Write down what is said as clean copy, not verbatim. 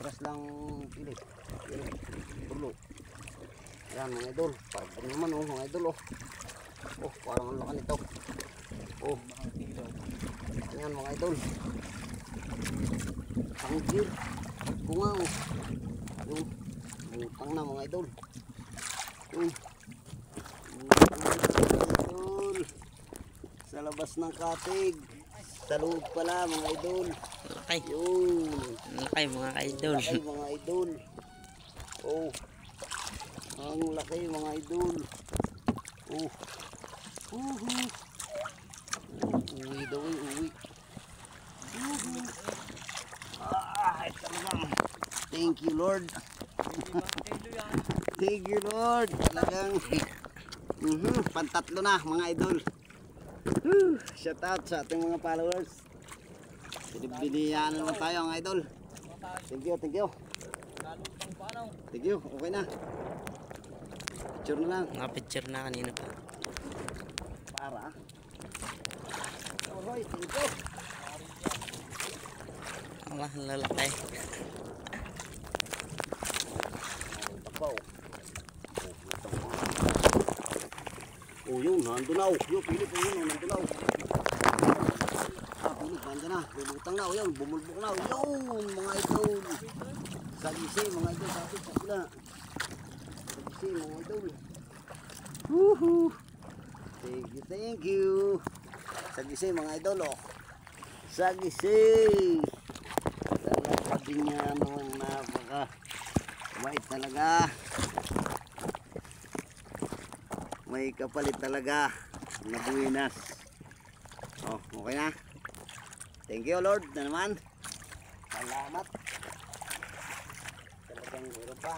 atras lang pilit. Yan, tulo. Yan mga idol. Parang naman oh mga idol oh. Oh, parang ang laki nito. Oh. Yan mga idol. Tanggir. Bunga oh. Yung butang na mga idol. Idol. Sa labas ng katig. Sa loob pala mga idol. Laki. Yun. Laki mga idol. Laki mga idol. Oh. Ang laki mga idol. Oh. Uwi daw uwi. Ito naman. Thank you Lord. Thank you Lord. Talagang pantatlo na mga idol. Shout out sa ating mga followers. Binibigyan naman tayo mga idol. Thank you, thank you. Thank you, okay na. Picture na lang. Nakapicture na kanina pa. Para. Alright, thank you. Allah, lalaki. Tapaw. Oh, yun, nandun na. Yung Philip, yun, nandun na. Philip, nandun na. Lulutang na, yun, bumulbok na. Yun, mga idol. Sagisi, mga idol, sabi sa sila. Sagisi, mga idol. Woohoo! Thank you. Sagisi, mga idol, oh. Sagisi. Talaga din niya naman napaka mabait talaga. May kapalit talaga na buwinas. Oh, okay na. Thank you Lord na naman. Salamat. Talagang meron pa.